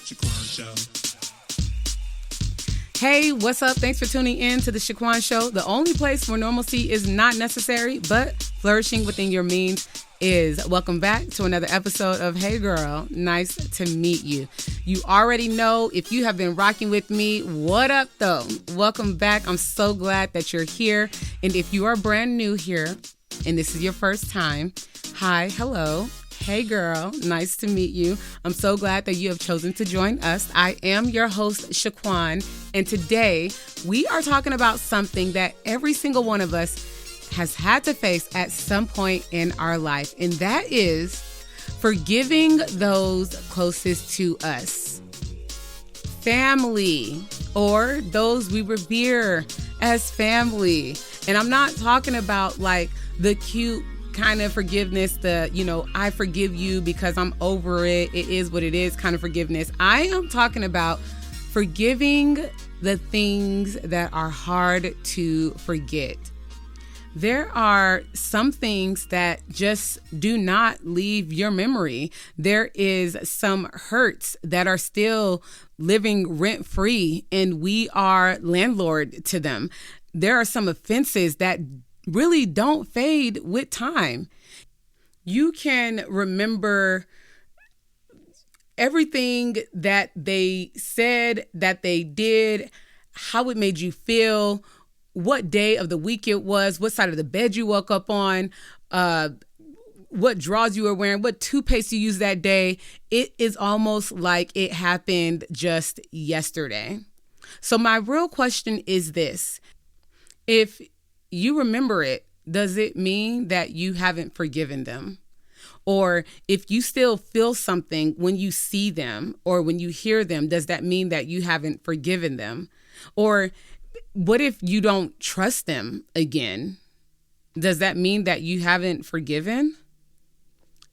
Shaquan Show. Hey, what's up? Thanks for tuning in to the Shaquan Show, the only place where normalcy is not necessary, but flourishing within your means is. Welcome back to another episode of Hey Girl, nice to meet you. You already know, if you have been rocking with me, what up though? Welcome back. I'm so glad that you're here. And if you are brand new here and this is your first time, hi, hello. Hey girl, nice to meet you. I'm so glad that you have chosen to join us. I am your host, Shaquan, and today we are talking about something that every single one of us has had to face at some point in our life, and that is forgiving those closest to us. Family, or those we revere as family. And I'm not talking about like the cute kind of forgiveness, I forgive you because I'm over it. It is what it is kind of forgiveness. I am talking about forgiving the things that are hard to forget. There are some things that just do not leave your memory. There is some hurts that are still living rent-free, and we are landlord to them. There are some offenses that really don't fade with time. You can remember everything that they said, that they did, how it made you feel, what day of the week it was, what side of the bed you woke up on, what drawers you were wearing, what toothpaste you used that day. It is almost like it happened just yesterday. So my real question is this: if you remember it, does it mean that you haven't forgiven them? Or if you still feel something when you see them or when you hear them, does that mean that you haven't forgiven them? Or what if you don't trust them again? Does that mean that you haven't forgiven?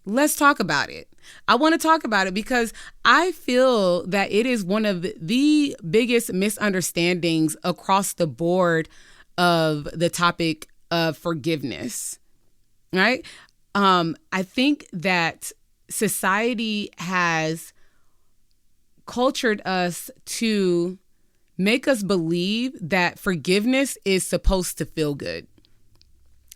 Let's talk about it. I want to talk about it because I feel that it is one of the biggest misunderstandings across the board of the topic of forgiveness, right? I think that society has cultured us to make us believe that forgiveness is supposed to feel good.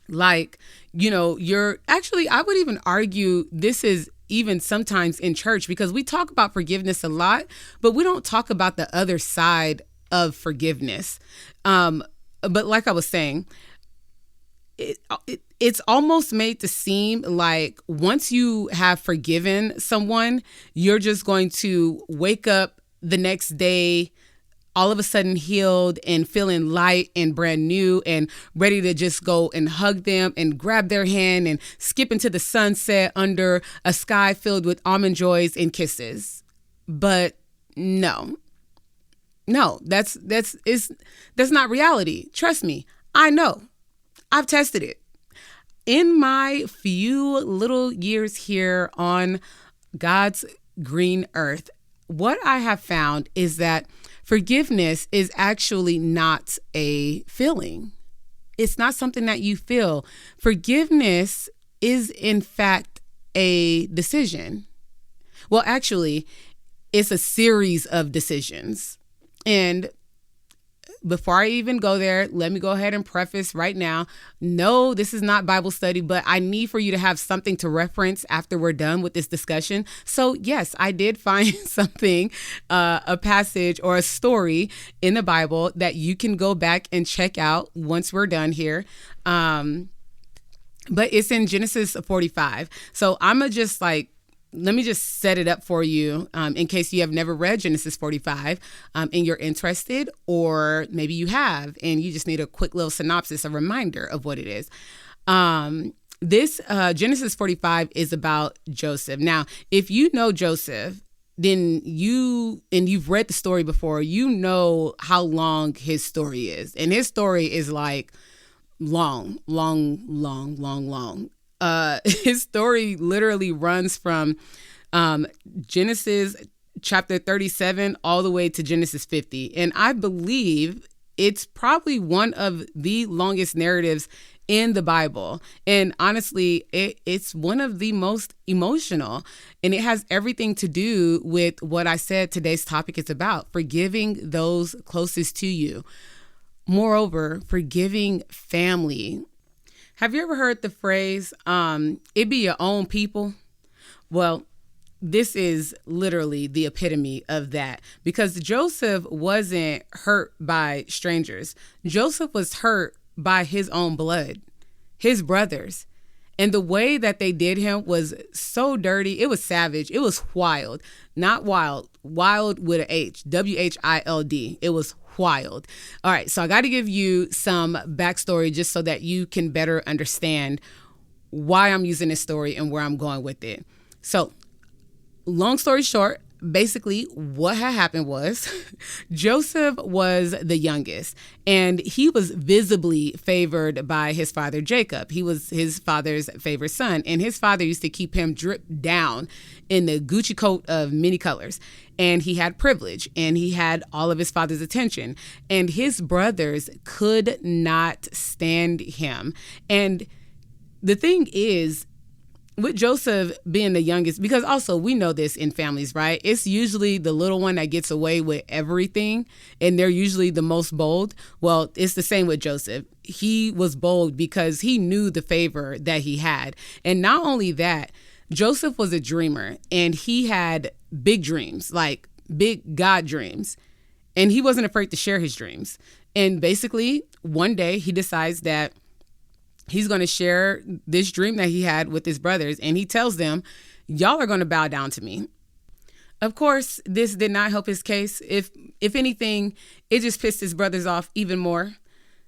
Like, I would even argue this is even sometimes in church, because we talk about forgiveness a lot, but we don't talk about the other side of forgiveness. But like I was saying, it's almost made to seem like once you have forgiven someone, you're just going to wake up the next day all of a sudden healed and feeling light and brand new and ready to just go and hug them and grab their hand and skip into the sunset under a sky filled with almond joys and kisses. But no, that's not reality. Trust me. I know. I've tested it. In my few little years here on God's green earth, what I have found is that forgiveness is actually not a feeling. It's not something that you feel. Forgiveness is, in fact, a decision. Well, actually, it's a series of decisions. And before I even go there, let me go ahead and preface right now. No, this is not Bible study, but I need for you to have something to reference after we're done with this discussion. So yes, I did find something, a passage or a story in the Bible that you can go back and check out once we're done here. But it's in Genesis 45. So let me just set it up for you in case you have never read Genesis 45 and you're interested, or maybe you have and you just need a quick little synopsis, a reminder of what it is. This Genesis 45 is about Joseph. Now, if you know Joseph, then you've read the story before, you know how long his story is. And his story is like long. His story literally runs from Genesis chapter 37 all the way to Genesis 50. And I believe it's probably one of the longest narratives in the Bible. And honestly, it's one of the most emotional. And it has everything to do with what I said today's topic is about, forgiving those closest to you. Moreover, forgiving family. Have you ever heard the phrase, it be your own people? Well, this is literally the epitome of that, because Joseph wasn't hurt by strangers. Joseph was hurt by his own blood, his brothers. And the way that they did him was so dirty. It was savage. It was wild. Not wild. Wild with an H. Wild. It was wild. All right. So I got to give you some backstory just so that you can better understand why I'm using this story and where I'm going with it. So long story short, basically what had happened was Joseph was the youngest, and he was visibly favored by his father, Jacob. He was his father's favorite son, and his father used to keep him dripped down in the Gucci coat of many colors. And he had privilege, and he had all of his father's attention, and his brothers could not stand him. And the thing is, with Joseph being the youngest, because also we know this in families, right? It's usually the little one that gets away with everything, and they're usually the most bold. Well, it's the same with Joseph. He was bold because he knew the favor that he had. And not only that, Joseph was a dreamer, and he had big dreams, like big God dreams. And he wasn't afraid to share his dreams. And basically, one day he decides that he's going to share this dream that he had with his brothers. And he tells them, y'all are going to bow down to me. Of course, this did not help his case. If anything, it just pissed his brothers off even more.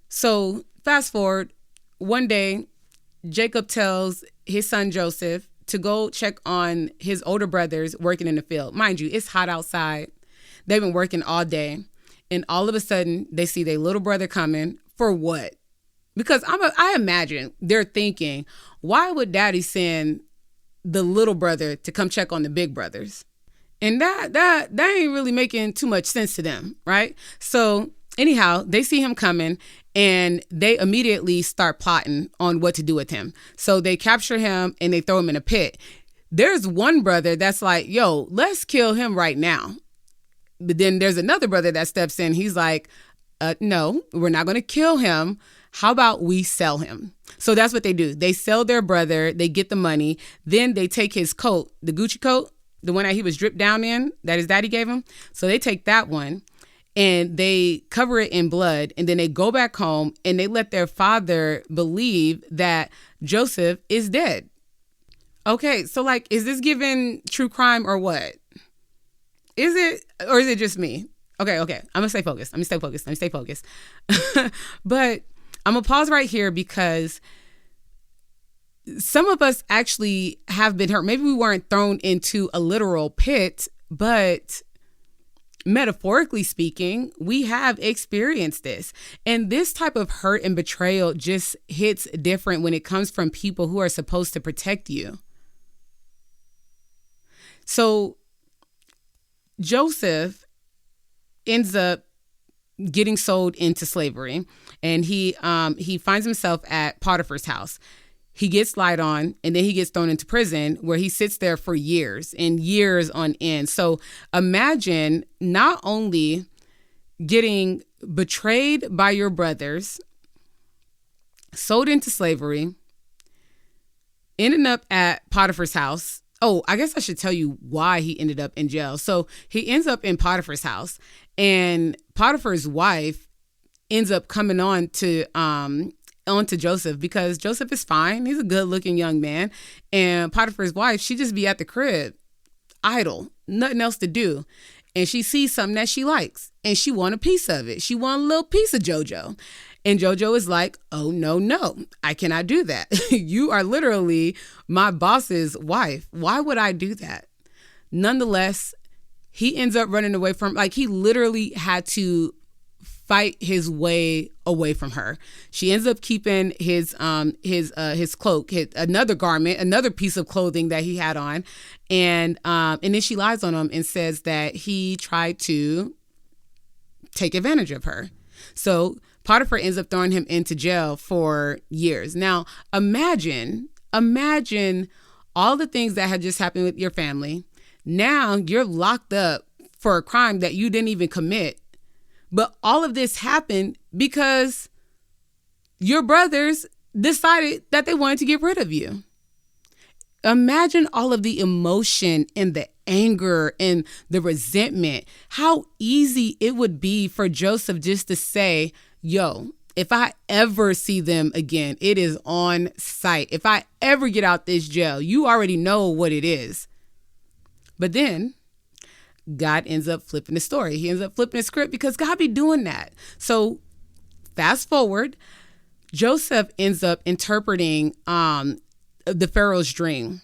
So fast forward, one day, Jacob tells his son Joseph to go check on his older brothers working in the field. Mind you, it's hot outside. They've been working all day. And all of a sudden, they see their little brother coming. For what? Because I imagine they're thinking, why would daddy send the little brother to come check on the big brothers? And that ain't really making too much sense to them, right? So anyhow, they see him coming, and they immediately start plotting on what to do with him. So they capture him and they throw him in a pit. There's one brother that's like, yo, let's kill him right now. But then there's another brother that steps in. He's like, no, we're not going to kill him. How about we sell him? So that's what they do. They sell their brother. They get the money. Then they take his coat, the Gucci coat, the one that he was dripped down in, that his daddy gave him. So they take that one and they cover it in blood. And then they go back home and they let their father believe that Joseph is dead. Okay, so like, is this giving true crime or what? Is it, or is it just me? Okay. I'm gonna stay focused. But I'm gonna pause right here because some of us actually have been hurt. Maybe we weren't thrown into a literal pit, but metaphorically speaking, we have experienced this. And this type of hurt and betrayal just hits different when it comes from people who are supposed to protect you. So Joseph ends up getting sold into slavery, and he finds himself at Potiphar's house. He gets lied on, and then he gets thrown into prison where he sits there for years and years on end. So imagine not only getting betrayed by your brothers, sold into slavery, ending up at Potiphar's house. Oh, I guess I should tell you why he ended up in jail. So he ends up in Potiphar's house, and Potiphar's wife ends up coming on to Joseph because Joseph is fine. He's a good looking young man. And Potiphar's wife, she just be at the crib, idle, nothing else to do. And she sees something that she likes and she want a piece of it. She want a little piece of JoJo. And JoJo is like, oh, no, I cannot do that. You are literally my boss's wife. Why would I do that? Nonetheless, he ends up running away from, like, he literally had to fight his way away from her. She ends up keeping his cloak, another garment, another piece of clothing that he had on. And then she lies on him and says that he tried to take advantage of her. So Potiphar ends up throwing him into jail for years. Now, imagine all the things that had just happened with your family. Now you're locked up for a crime that you didn't even commit. But all of this happened because your brothers decided that they wanted to get rid of you. Imagine all of the emotion and the anger and the resentment. How easy it would be for Joseph just to say, yo, if I ever see them again, it is on sight. If I ever get out this jail, you already know what it is. But then God ends up flipping the story. He ends up flipping the script because God be doing that. So fast forward, Joseph ends up interpreting the Pharaoh's dream.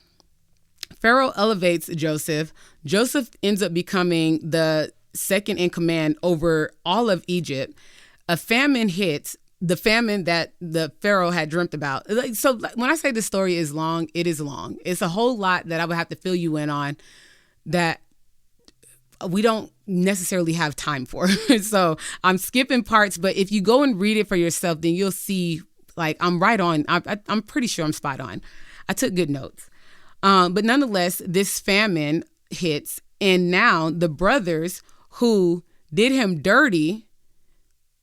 Pharaoh elevates Joseph. Joseph ends up becoming the second in command over all of Egypt. A famine hits, the famine that the Pharaoh had dreamt about. So when I say the story is long, it is long. It's a whole lot that I would have to fill you in on that we don't necessarily have time for. So I'm skipping parts, but if you go and read it for yourself, then you'll see, like, I'm right on. I'm pretty sure I'm spot on. I took good notes. But nonetheless, this famine hits, and now the brothers who did him dirty,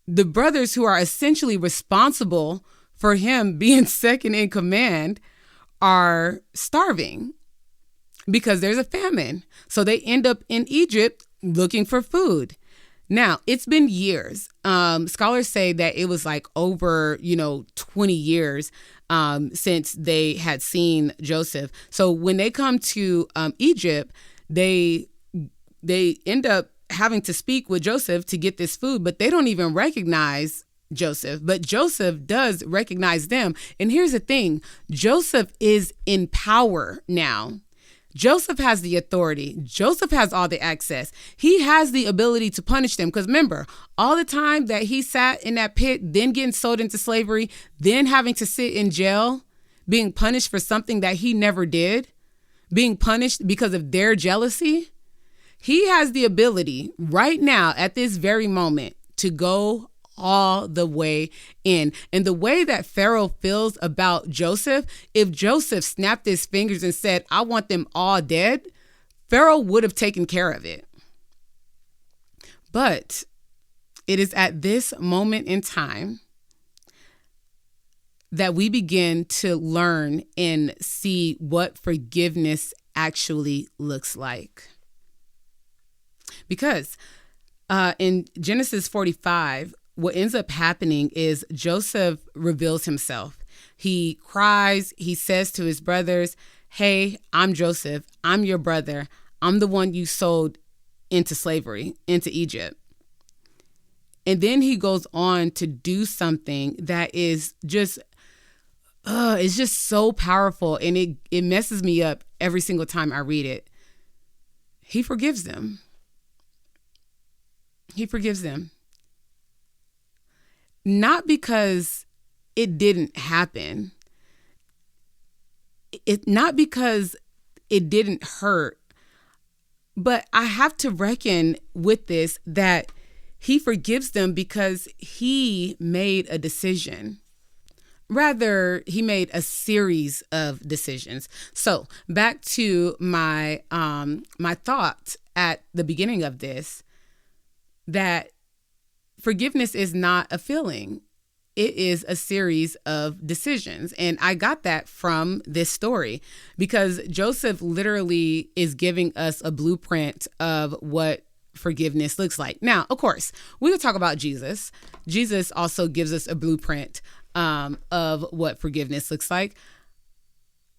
the brothers who are essentially responsible for him being second in command, are starving because there's a famine. So they end up in Egypt looking for food. Now, it's been years. Scholars say that it was like over, 20 years since they had seen Joseph. So when they come to Egypt, they end up having to speak with Joseph to get this food, but they don't even recognize Joseph. But Joseph does recognize them. And here's the thing. Joseph is in power now. Joseph has the authority. Joseph has all the access. He has the ability to punish them. Because remember, all the time that he sat in that pit, then getting sold into slavery, then having to sit in jail, being punished for something that he never did, being punished because of their jealousy, he has the ability right now at this very moment to go all the way in. And the way that Pharaoh feels about Joseph, if Joseph snapped his fingers and said, I want them all dead, Pharaoh would have taken care of it. But it is at this moment in time that we begin to learn and see what forgiveness actually looks like. Because in Genesis 45, what ends up happening is Joseph reveals himself. He cries. He says to his brothers, hey, I'm Joseph. I'm your brother. I'm the one you sold into slavery, into Egypt. And then he goes on to do something that is just, it's just so powerful. And it messes me up every single time I read it. He forgives them. He forgives them. Not because it didn't happen. Not because it didn't hurt. But I have to reckon with this that he forgives them because he made a decision. Rather, he made a series of decisions. So back to my my thought at the beginning of this, that forgiveness is not a feeling. It is a series of decisions. And I got that from this story because Joseph literally is giving us a blueprint of what forgiveness looks like. Now, of course, we could talk about Jesus. Jesus also gives us a blueprint of what forgiveness looks like.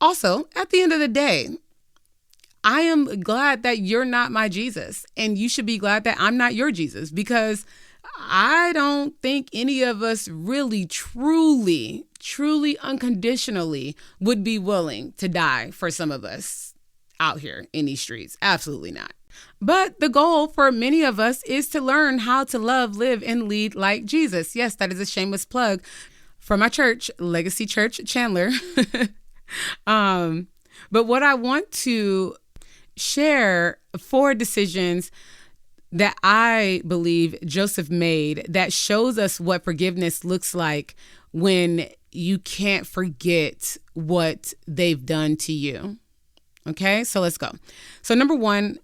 Also, at the end of the day, I am glad that you're not my Jesus, and you should be glad that I'm not your Jesus, because I don't think any of us really, truly, unconditionally would be willing to die for some of us out here in these streets. Absolutely not. But the goal for many of us is to learn how to love, live, and lead like Jesus. Yes, that is a shameless plug for my church, Legacy Church Chandler. But what I want to share 4 decisions that I believe Joseph made that shows us what forgiveness looks like when you can't forget what they've done to you. Okay, so let's go. So number one,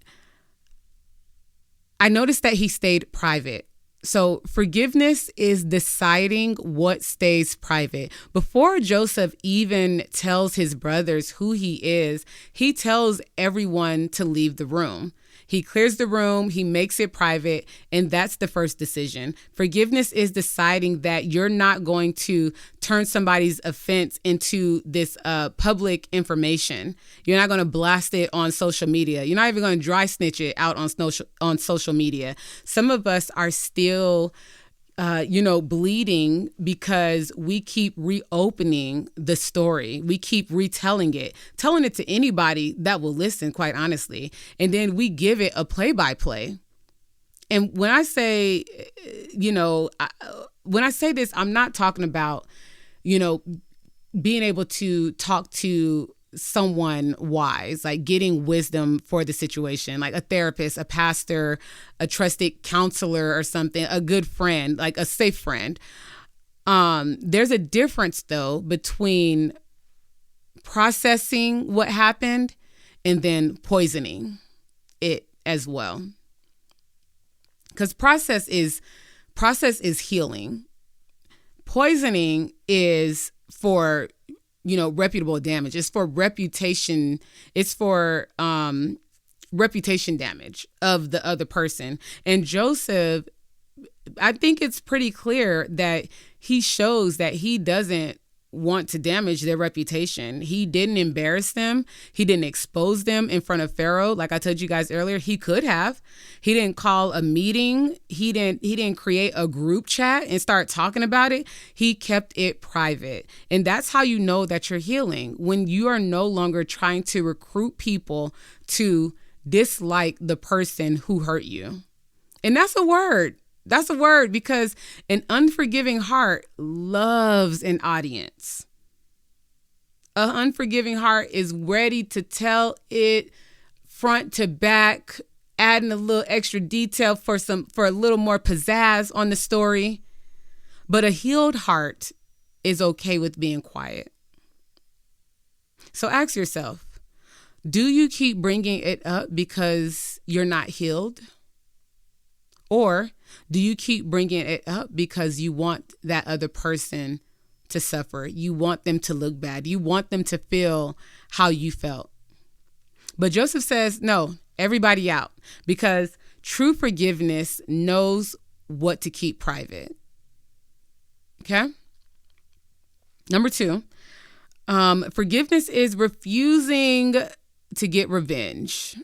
I noticed that he stayed private. So forgiveness is deciding what stays private. Before Joseph even tells his brothers who he is, he tells everyone to leave the room. He clears the room, he makes it private, and that's the first decision. Forgiveness is deciding that you're not going to turn somebody's offense into this public information. You're not going to blast it on social media. You're not even going to dry snitch it out on social media. Some of us are still bleeding because we keep reopening the story. We keep retelling it, telling it to anybody that will listen, quite honestly. And then we give it a play-by-play. And when I say, when I say this, I'm not talking about, being able to talk to someone wise, like getting wisdom for the situation, like a therapist, a pastor, a trusted counselor or something, a good friend, like a safe friend. There's a difference though between processing what happened and then poisoning it as well. Because process is healing. Poisoning is for reputable damage. It's for reputation. It's for reputation damage of the other person. And Joseph, I think it's pretty clear that he shows that he doesn't want to damage their reputation. He didn't embarrass them. He didn't expose them in front of Pharaoh. Like I told you guys earlier, he could have. He didn't call a meeting. He didn't create a group chat and start talking about it. He kept it private. And that's how you know that you're healing, when you are no longer trying to recruit people to dislike the person who hurt you. And that's a word. That's a word, because an unforgiving heart loves an audience. An unforgiving heart is ready to tell it front to back, adding a little extra detail for a little more pizzazz on the story. But a healed heart is okay with being quiet. So ask yourself, do you keep bringing it up because you're not healed? Or do you keep bringing it up because you want that other person to suffer? You want them to look bad. You want them to feel how you felt. But Joseph says, no, everybody out, because true forgiveness knows what to keep private. Okay? Number two, forgiveness is refusing to get revenge.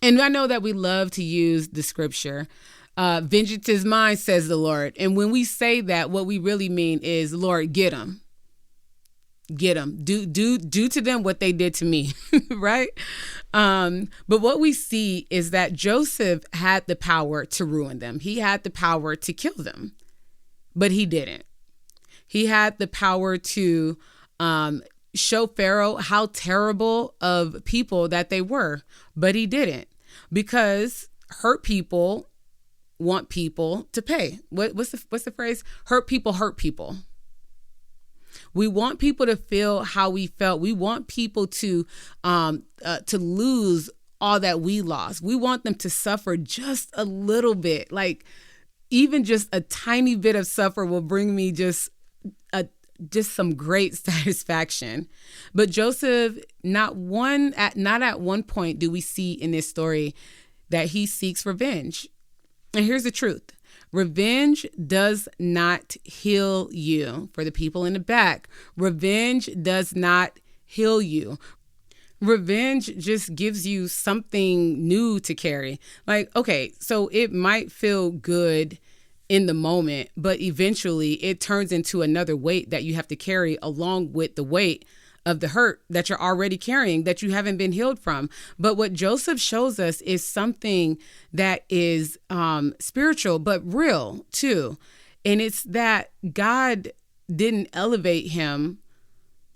And I know that we love to use the scripture, vengeance is mine, says the Lord. And when we say that, what we really mean is, Lord, get them. Get them. Do to them what they did to me, right? But what we see is that Joseph had the power to ruin them. He had the power to kill them, but he didn't. He had the power to show Pharaoh how terrible of people that they were, but he didn't, because hurt people want people to pay. What's the phrase? Hurt people. We want people to feel how we felt. We want people to lose all that we lost. We want them to suffer just a little bit. Like even just a tiny bit of suffer will bring me just some great satisfaction. But Joseph, not at one point do we see in this story that he seeks revenge. And here's the truth. Revenge does not heal you. For the people in the back, revenge does not heal you. Revenge just gives you something new to carry. Like, okay, so it might feel good in the moment, but eventually it turns into another weight that you have to carry along with the weight of the hurt that you're already carrying, that you haven't been healed from. But what Joseph shows us is something that is spiritual, but real too. And it's that God didn't elevate him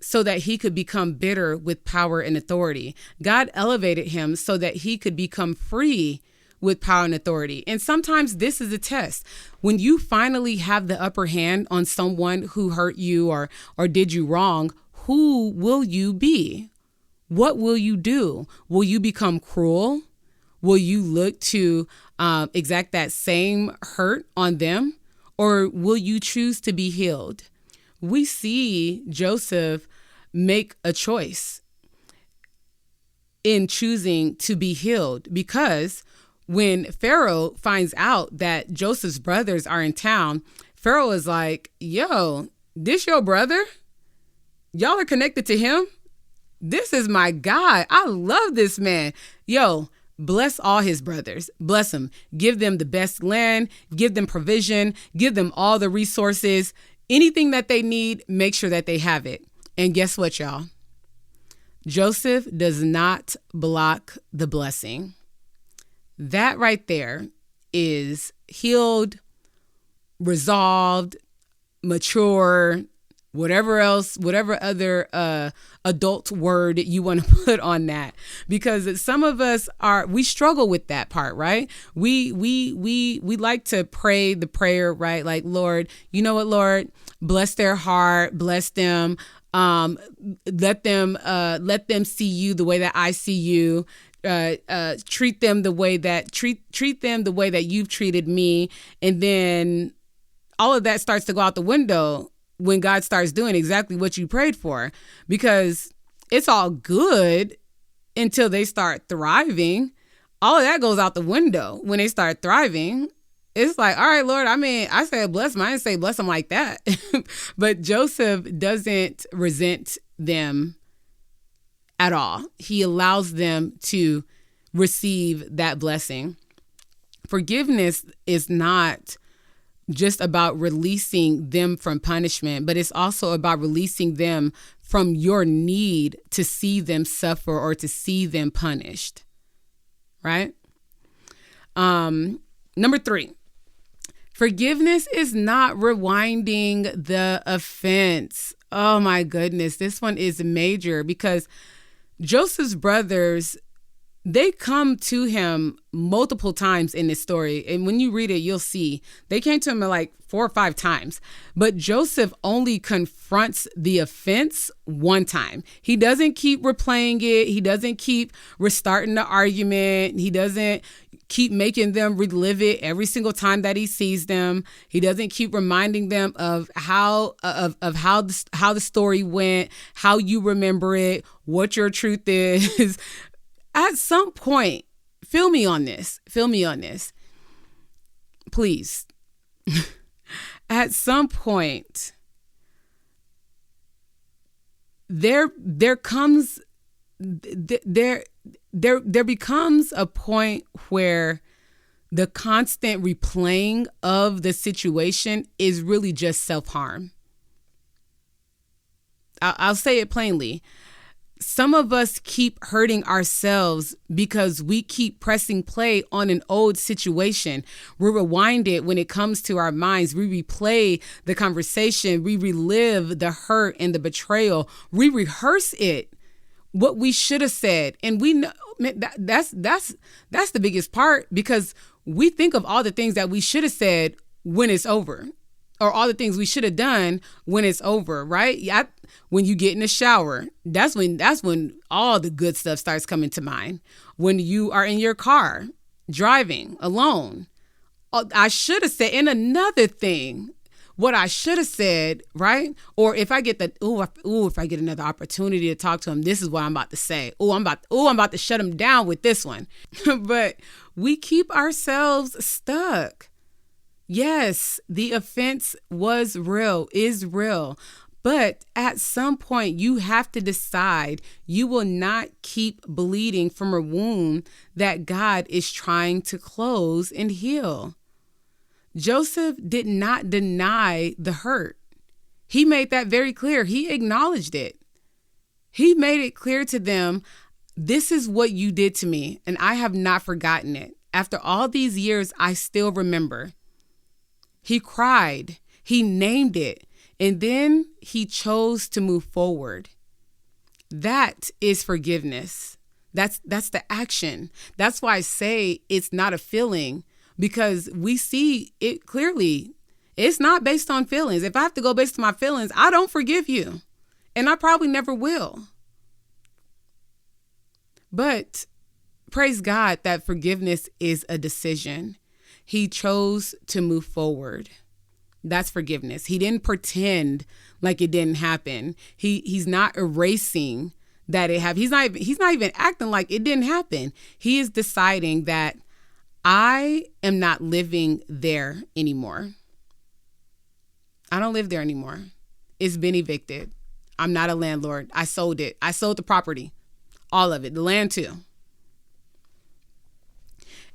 so that he could become bitter with power and authority. God elevated him so that he could become free with power and authority. And sometimes this is a test. When you finally have the upper hand on someone who hurt you or did you wrong, who will you be? What will you do? Will you become cruel? Will you look to exact that same hurt on them? Or will you choose to be healed? We see Joseph make a choice in choosing to be healed, because when Pharaoh finds out that Joseph's brothers are in town, Pharaoh is like, yo, this your brother? Y'all are connected to him? This is my guy. I love this man. Yo, bless all his brothers. Bless them. Give them the best land. Give them provision. Give them all the resources. Anything that they need, make sure that they have it. And guess what, y'all? Joseph does not block the blessing. That right there is healed, resolved, mature, whatever other adult word you want to put on that, because some of us we struggle with that part, right? We like to pray the prayer, right? Like, Lord, you know what, Lord, bless their heart, bless them, let them see you the way that I see you. Treat them the way that you've treated me. And then all of that starts to go out the window when God starts doing exactly what you prayed for, because it's all good until they start thriving. All of that goes out the window when they start thriving. It's like, all right, Lord, I mean, I said bless them. I didn't say bless them like that. But Joseph doesn't resent them at all. He allows them to receive that blessing. Forgiveness is not just about releasing them from punishment, but it's also about releasing them from your need to see them suffer or to see them punished, right? Number 3, forgiveness is not rewinding the offense. Oh my goodness, this one is major, because Joseph's brothers, they come to him multiple times in this story. And when you read it, you'll see they came to him like 4 or 5 times. But Joseph only confronts the offense one time. He doesn't keep replaying it. He doesn't keep restarting the argument. He doesn't keep making them relive it every single time that he sees them. He doesn't keep reminding them of how the story went, how you remember it, what your truth is. At some point, feel me on this, please. At some point, there becomes a point where the constant replaying of the situation is really just self-harm. I'll say it plainly. Some of us keep hurting ourselves because we keep pressing play on an old situation. We rewind it when it comes to our minds. We replay the conversation. We relive the hurt and the betrayal. We rehearse it, what we should have said. And we know that's the biggest part, because we think of all the things that we should have said when it's over, or all the things we should have done when it's over, right? Yeah. When you get in the shower, that's when all the good stuff starts coming to mind. When you are in your car driving alone, I should have said. And another thing, what I should have said, right? Or if I get if I get another opportunity to talk to him, this is what I'm about to say. I'm about to shut him down with this one. But we keep ourselves stuck. Yes, the offense is real. But at some point, you have to decide you will not keep bleeding from a wound that God is trying to close and heal. Joseph did not deny the hurt. He made that very clear. He acknowledged it. He made it clear to them, this is what you did to me, and I have not forgotten it. After all these years, I still remember. He cried. He named it. And then he chose to move forward. That is forgiveness. That's the action. That's why I say it's not a feeling, because we see it clearly. It's not based on feelings. If I have to go based on my feelings, I don't forgive you. And I probably never will. But praise God that forgiveness is a decision. He chose to move forward. That's forgiveness. He didn't pretend like it didn't happen. He's not erasing that it happened. He's not even acting like it didn't happen. He is deciding that I am not living there anymore. I don't live there anymore. It's been evicted. I'm not a landlord. I sold it. I sold the property. All of it. The land too.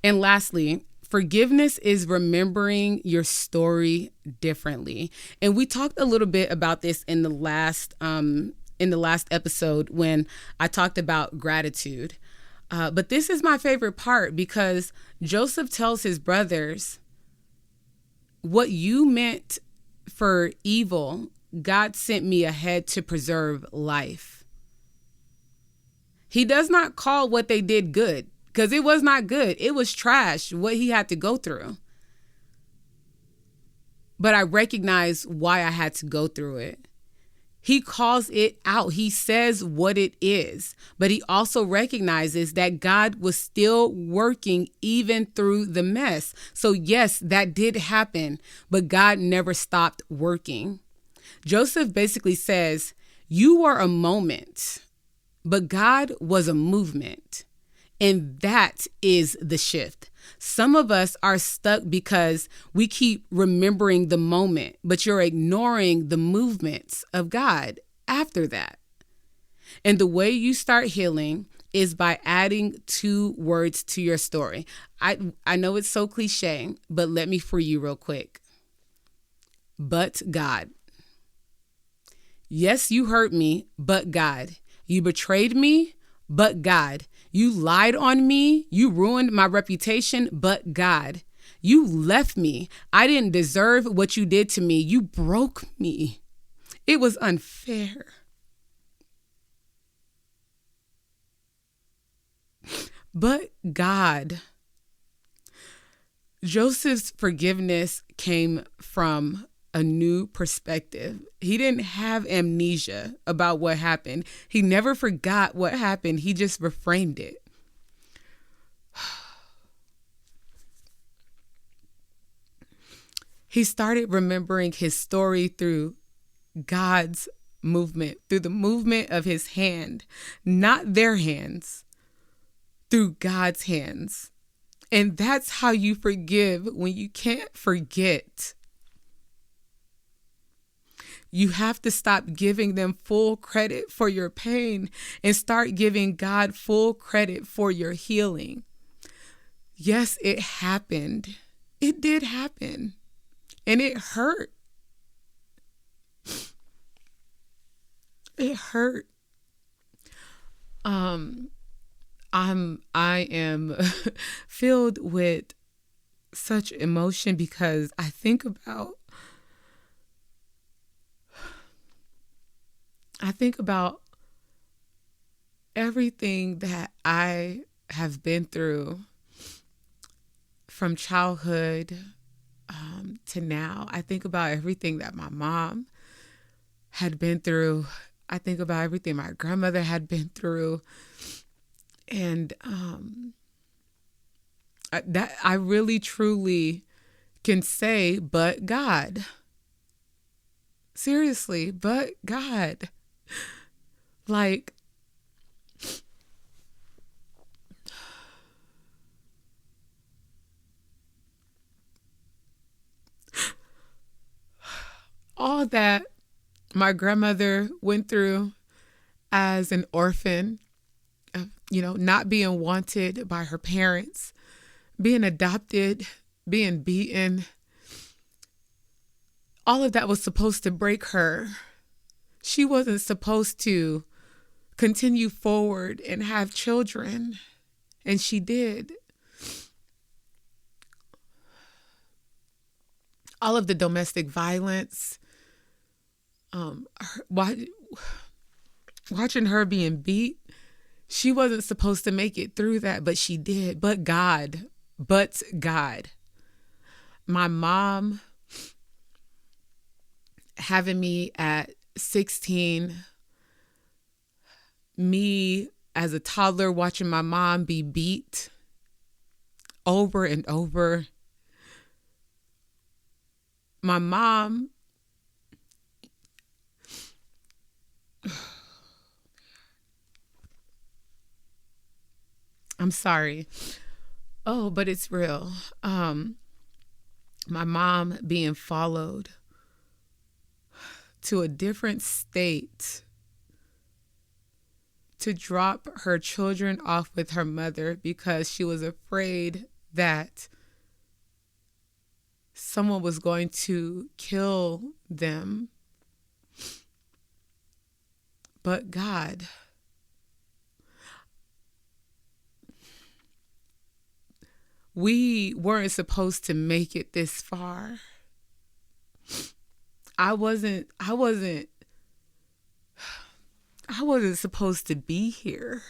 And lastly, forgiveness is remembering your story differently. And we talked a little bit about this in the last episode when I talked about gratitude. But this is my favorite part, because Joseph tells his brothers, what you meant for evil, God sent me ahead to preserve life. He does not call what they did good, because it was not good. It was trash, what he had to go through. But I recognize why I had to go through it. He calls it out. He says what it is, but he also recognizes that God was still working even through the mess. So yes, that did happen, but God never stopped working. Joseph basically says, you were a moment, but God was a movement. And that is the shift. Some of us are stuck because we keep remembering the moment, but you're ignoring the movements of God after that. And the way you start healing is by adding 2 words to your story. I know it's so cliche, but let me free you real quick. But God. Yes, you hurt me, but God. You betrayed me, but God. You lied on me. You ruined my reputation, but God. You left me. I didn't deserve what you did to me. You broke me. It was unfair. But God. Joseph's forgiveness came from a new perspective. He didn't have amnesia about what happened. He never forgot what happened. He just reframed it. He started remembering his story through God's movement, through the movement of his hand, not their hands, through God's hands. And that's how you forgive when you can't forget. You have to stop giving them full credit for your pain and start giving God full credit for your healing. Yes, it happened. It did happen. And it hurt. It hurt. I am filled with such emotion because I think about everything that I have been through from childhood to now. I think about everything that my mom had been through. I think about everything my grandmother had been through. And that I really truly can say, but God. Seriously, but God. Like, all that my grandmother went through as an orphan, not being wanted by her parents, being adopted, being beaten. All of that was supposed to break her. She wasn't supposed to continue forward and have children, and she did. All of the domestic violence, watching her being beat She wasn't supposed to make it through that, but she did. But God. My mom having me at 16, me as a toddler watching my mom be beat over and over. My mom, I'm sorry. Oh, but it's real. My mom being followed to a different state to drop her children off with her mother because she was afraid that someone was going to kill them. But God, we weren't supposed to make it this far. I wasn't supposed to be here.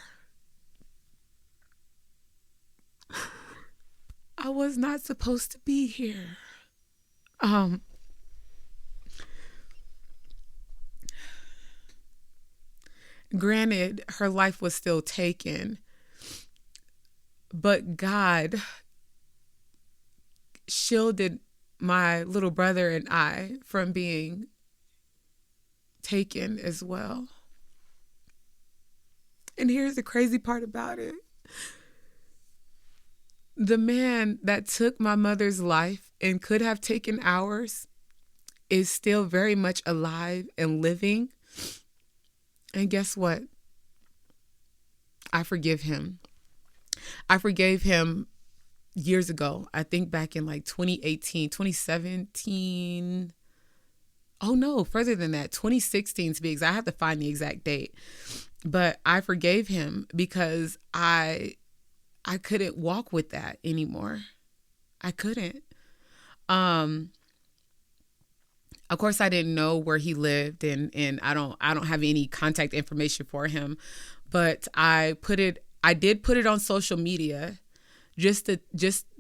I was not supposed to be here. Granted, her life was still taken, but God shielded my little brother and I from being taken as well. And here's the crazy part about it. The man that took my mother's life and could have taken ours is still very much alive and living. And guess what? I forgive him. I forgave him years ago. I think back in like 2018, 2017. Oh no, further than that, 2016 to be exact. I have to find the exact date. But I forgave him because I couldn't walk with that anymore. I couldn't. Of course, I didn't know where he lived, and I don't have any contact information for him. But I did put it on social media, just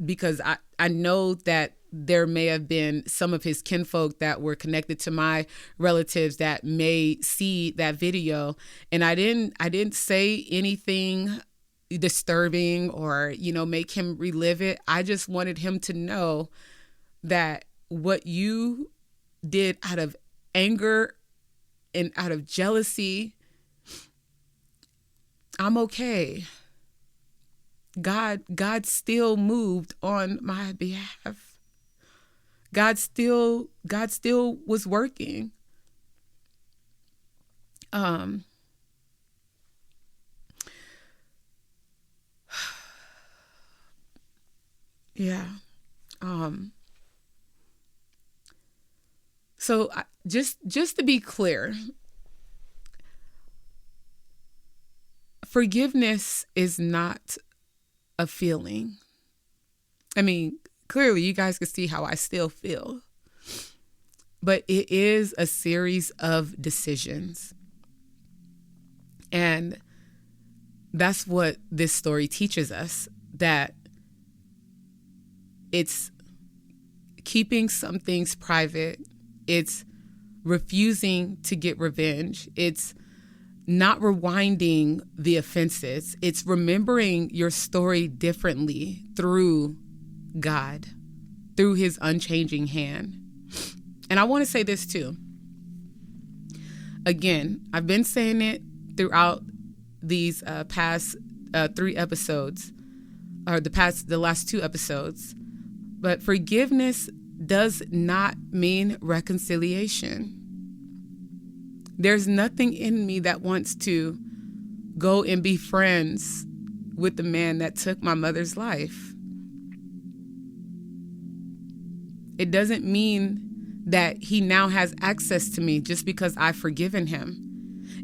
because I know that there may have been some of his kinfolk that were connected to my relatives that may see that video, and I didn't say anything disturbing or make him relive it. I just wanted him to know that what you did out of anger and out of jealousy, I'm okay. God still moved on my behalf. God still was working. Yeah. So just to be clear, forgiveness is not a feeling. I mean, clearly you guys can see how I still feel, but it is a series of decisions. And that's what this story teaches us, that it's keeping some things private. It's refusing to get revenge. It's not rewinding the offenses. It's remembering your story differently through God, through his unchanging hand. And I want to say this too. Again, I've been saying it throughout these past 3 episodes, or the last 2 episodes. But forgiveness does not mean reconciliation. There's nothing in me that wants to go and be friends with the man that took my mother's life. It doesn't mean that he now has access to me just because I've forgiven him.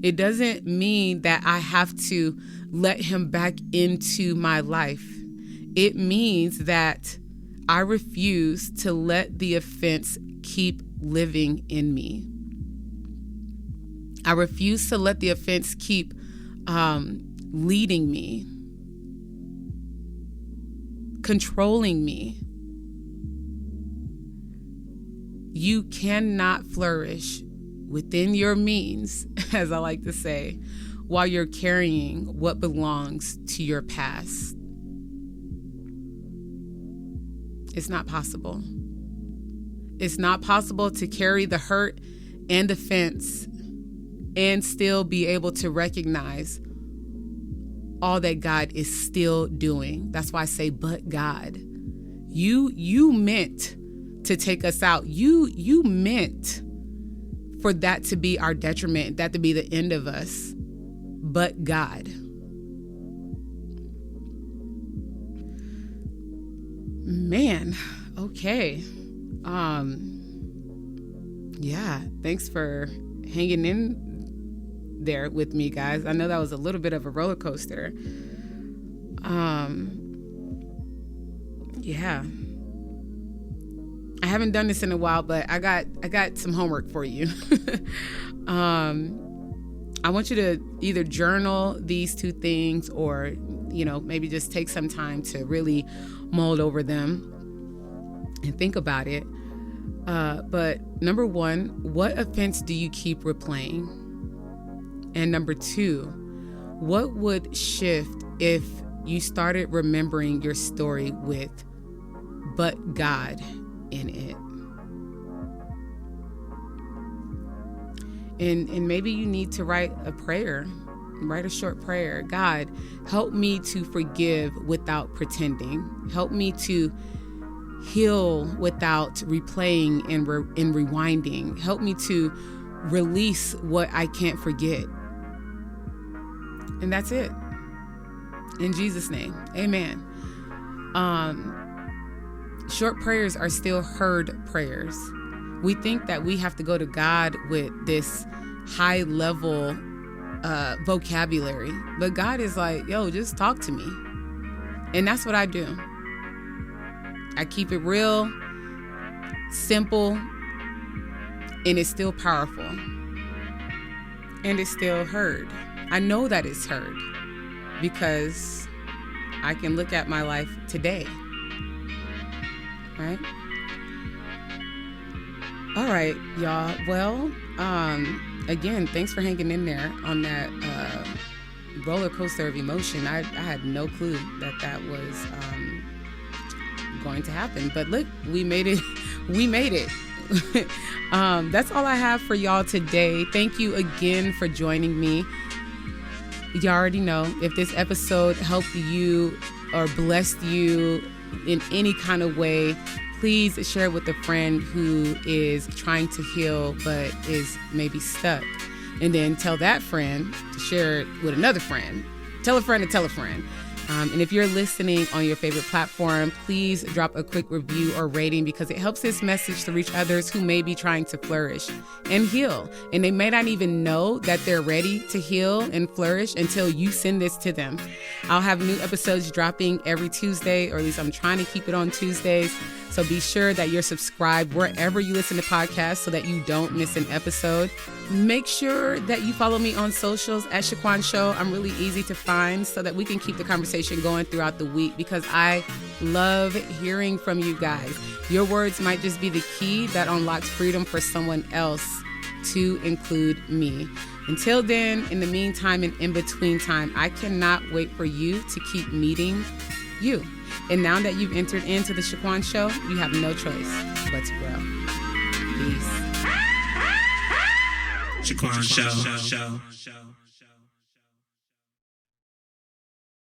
It doesn't mean that I have to let him back into my life. It means that I refuse to let the offense keep living in me. I refuse to let the offense keep leading me, controlling me. You cannot flourish within your means, as I like to say, while you're carrying what belongs to your past. It's not possible. It's not possible to carry the hurt and offense and still be able to recognize all that God is still doing. That's why I say, but God. You meant to take us out. You meant for that to be our detriment, that to be the end of us. But God. Man, okay. Yeah, thanks for hanging in there with me, guys. I know that was a little bit of a roller coaster. Yeah. I haven't done this in a while, but I got some homework for you. I want you to either journal these two things or, maybe just take some time to really mull over them and think about it. But number one, what offense do you keep replaying? And number two, what would shift if you started remembering your story with "but God" in it? And maybe you need to write a short prayer. God, help me to forgive without pretending. Help me to heal without replaying and rewinding. Help me to release what I can't forget. And that's it. In Jesus' name, amen. Short prayers are still heard prayers. We think that we have to go to God with this high level vocabulary, but God is like, yo, just talk to me. And that's what I do. I keep it real, simple, and it's still powerful. And it's still heard. I know that it's heard because I can look at my life today. Right? All right, y'all. Well, again, thanks for hanging in there on that roller coaster of emotion. I had no clue that was going to happen. But look, we made it. We made it. That's all I have for y'all today. Thank you again for joining me. You already know, if this episode helped you or blessed you in any kind of way, please share it with a friend who is trying to heal but is maybe stuck. And then tell that friend to share it with another friend. Tell a friend to tell a friend. And if you're listening on your favorite platform, please drop a quick review or rating because it helps this message to reach others who may be trying to flourish and heal. And they may not even know that they're ready to heal and flourish until you send this to them. I'll have new episodes dropping every Tuesday, or at least I'm trying to keep it on Tuesdays. So be sure that you're subscribed wherever you listen to podcasts so that you don't miss an episode. Make sure that you follow me on socials at Shaquan Show. I'm really easy to find so that we can keep the conversation going throughout the week because I love hearing from you guys. Your words might just be the key that unlocks freedom for someone else, to include me. Until then, in the meantime and in between time, I cannot wait for you to keep meeting you. And now that you've entered into the Shaquan Show, you have no choice but to grow. Peace. Shaquan Show.